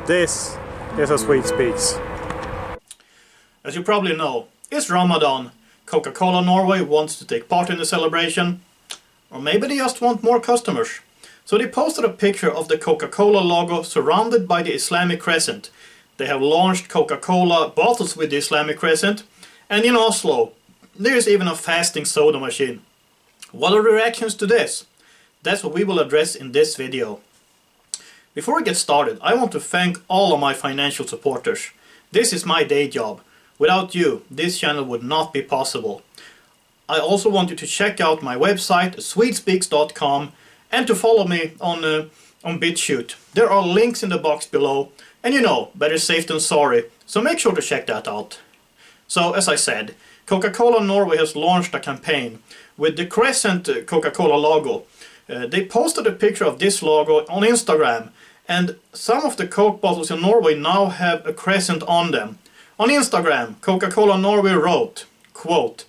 This is how Swede speaks. As you probably know, it's Ramadan. Coca-Cola Norway wants to take part in the celebration. Or maybe they just want more customers. So they posted a picture of the Coca-Cola logo surrounded by the Islamic crescent. They have launched Coca-Cola bottles with the Islamic crescent. And in Oslo, there is even a fasting soda machine. What are the reactions to this? That's what we will address in this video. Before we get started, I want to thank all of my financial supporters. This is my day job. Without you, this channel would not be possible. I also want you to check out my website, swedespeaks.com, and to follow me on BitChute. There are links in the box below, and you know, better safe than sorry, so make sure to check that out. So, as I said, Coca-Cola Norway has launched a campaign with the Crescent Coca-Cola logo. They posted a picture of this logo on Instagram, and some of the Coke bottles in Norway now have a crescent on them. On Instagram, Coca-Cola Norway wrote, quote,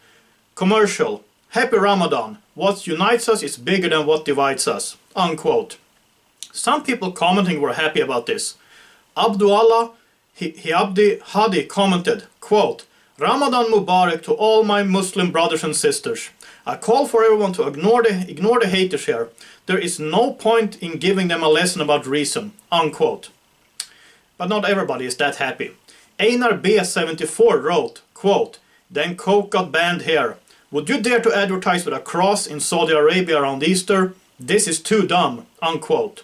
"Commercial, Happy Ramadan, what unites us is bigger than what divides us," unquote. Some people commenting were happy about this. Abdullah Hiabdi Hadi commented, quote, "Ramadan Mubarak to all my Muslim brothers and sisters. I call for everyone to ignore the haters here. There is no point in giving them a lesson about reason," unquote. But not everybody is that happy. Einar B74 wrote, quote, "Then Coke got banned here. Would you dare to advertise with a cross in Saudi Arabia around Easter? This is too dumb," unquote.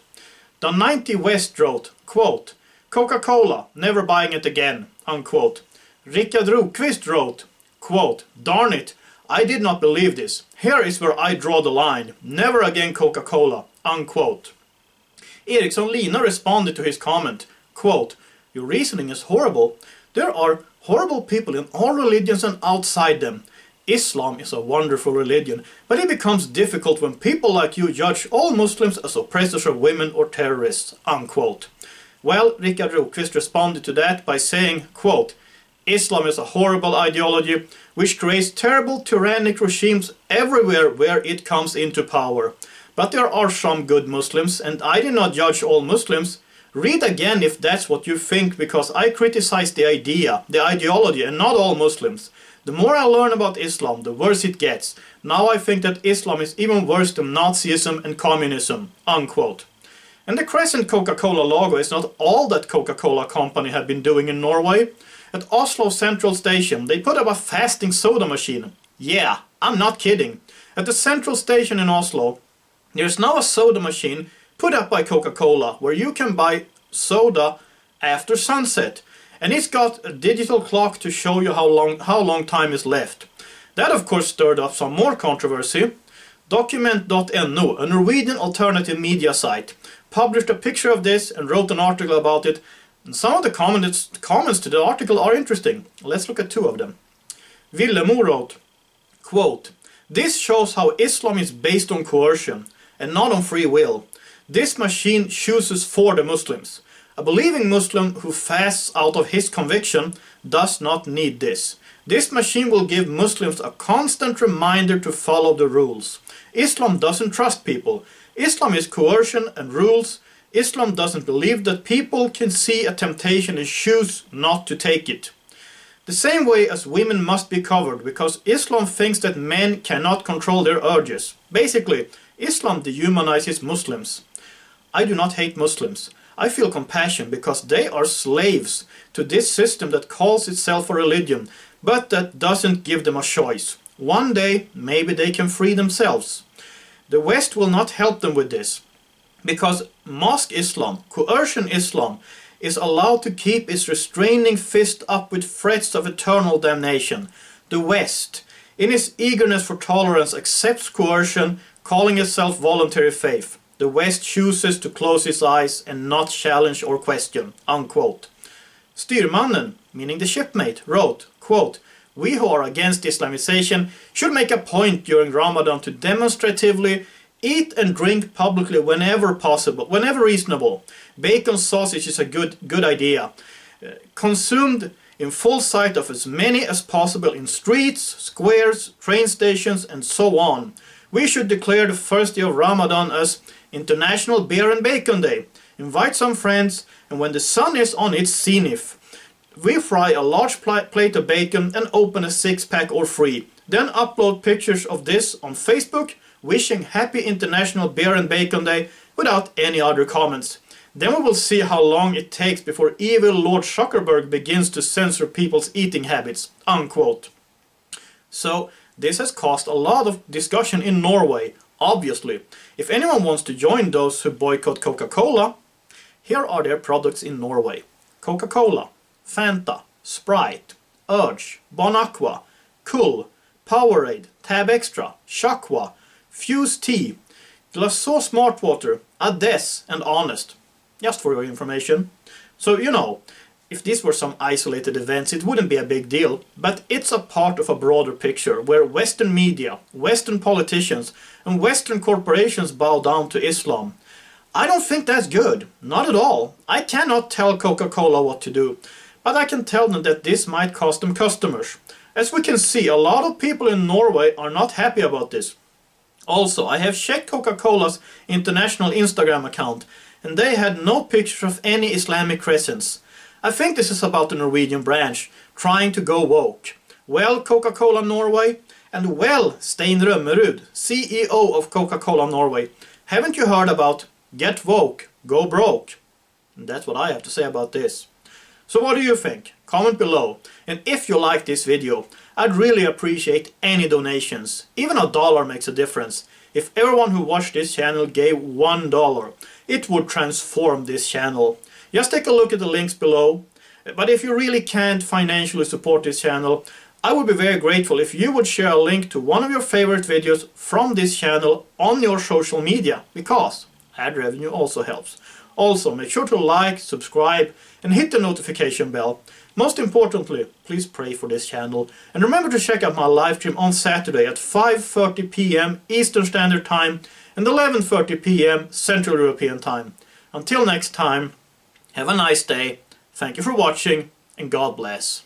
The 90 West wrote, quote, "Coca-Cola, never buying it again," unquote. Rickard Rokvist wrote, quote, "Darn it, I did not believe this. Here is where I draw the line. Never again Coca-Cola," unquote. Eriksson Lina responded to his comment, quote, "Your reasoning is horrible. There are horrible people in all religions and outside them. Islam is a wonderful religion, but it becomes difficult when people like you judge all Muslims as oppressors of women or terrorists," unquote. Well, Rickard Rokvist responded to that by saying, quote, "Islam is a horrible ideology which creates terrible tyrannic regimes everywhere where it comes into power. But there are some good Muslims, and I did not judge all Muslims. Read again if that's what you think, because I criticize the idea, the ideology, and not all Muslims. The more I learn about Islam, the worse it gets. Now I think that Islam is even worse than Nazism and communism," unquote. And the Crescent Coca-Cola logo is not all that Coca-Cola company have been doing in Norway. At Oslo Central Station, they put up a fasting soda machine. Yeah, I'm not kidding. At the Central Station in Oslo, there's now a soda machine put up by Coca-Cola where you can buy soda after sunset. And it's got a digital clock to show you how long time is left. That of course stirred up some more controversy. Document.no, a Norwegian alternative media site, published a picture of this and wrote an article about it. And some of the comments to the article are interesting. Let's look at two of them. Villemo wrote, quote, "This shows how Islam is based on coercion and not on free will. This machine chooses for the Muslims. A believing Muslim who fasts out of his conviction does not need this. This machine will give Muslims a constant reminder to follow the rules. Islam doesn't trust people. Islam is coercion and rules. Islam doesn't believe that people can see a temptation and choose not to take it. The same way as women must be covered because Islam thinks that men cannot control their urges. Basically, Islam dehumanizes Muslims. I do not hate Muslims. I feel compassion because they are slaves to this system that calls itself a religion, but that doesn't give them a choice. One day, maybe they can free themselves. The West will not help them with this, because mosque Islam, coercion Islam, is allowed to keep its restraining fist up with threats of eternal damnation. The West, in its eagerness for tolerance, accepts coercion, calling itself voluntary faith. The West chooses to close its eyes and not challenge or question," unquote. Styrmannen, meaning the shipmate, wrote, quote, "We who are against Islamization should make a point during Ramadan to demonstratively eat and drink publicly whenever possible, whenever reasonable. Bacon sausage is a good idea. Consumed in full sight of as many as possible in streets, squares, train stations, and so on. We should declare the first day of Ramadan as International Beer and Bacon Day. invite some friends, and when the sun is on its zenith, we fry a large plate of bacon and open a 6-pack or free. Then upload pictures of this on Facebook, wishing Happy International Beer and Bacon Day without any other comments. Then we will see how long it takes before evil Lord Zuckerberg begins to censor people's eating habits." Unquote. So this has caused a lot of discussion in Norway, obviously. If anyone wants to join those who boycott Coca-Cola, here are their products in Norway. Coca-Cola, Fanta, Sprite, Urge, Bon Aqua, Cool, Powerade, Tab Extra, Shakwa, Fuse Tea, Glaceau Smart Water, Ades and Honest. Just for your information. So, you know, if these were some isolated events, it wouldn't be a big deal, but it's a part of a broader picture where Western media, Western politicians and Western corporations bow down to Islam. I don't think that's good. Not at all. I cannot tell Coca-Cola what to do, but I can tell them that this might cost them customers. As we can see, a lot of people in Norway are not happy about this. Also, I have checked Coca-Cola's international Instagram account, and they had no pictures of any Islamic crescents. I think this is about the Norwegian branch, trying to go woke. Well, Coca-Cola Norway, and well, Stein Rømmerud, CEO of Coca-Cola Norway, haven't you heard about get woke, go broke? And that's what I have to say about this. So what do you think? Comment below. And if you like this video, I'd really appreciate any donations. Even $1 makes a difference. If everyone who watched this channel gave $1, it would transform this channel. Just take a look at the links below. But if you really can't financially support this channel, I would be very grateful if you would share a link to one of your favorite videos from this channel on your social media, because ad revenue also helps. Also, make sure to like, subscribe and hit the notification bell. Most importantly, please pray for this channel. And remember to check out my live stream on Saturday at 5:30 p.m. Eastern Standard Time and 11:30 p.m. Central European Time. Until next time, have a nice day, thank you for watching, and God bless.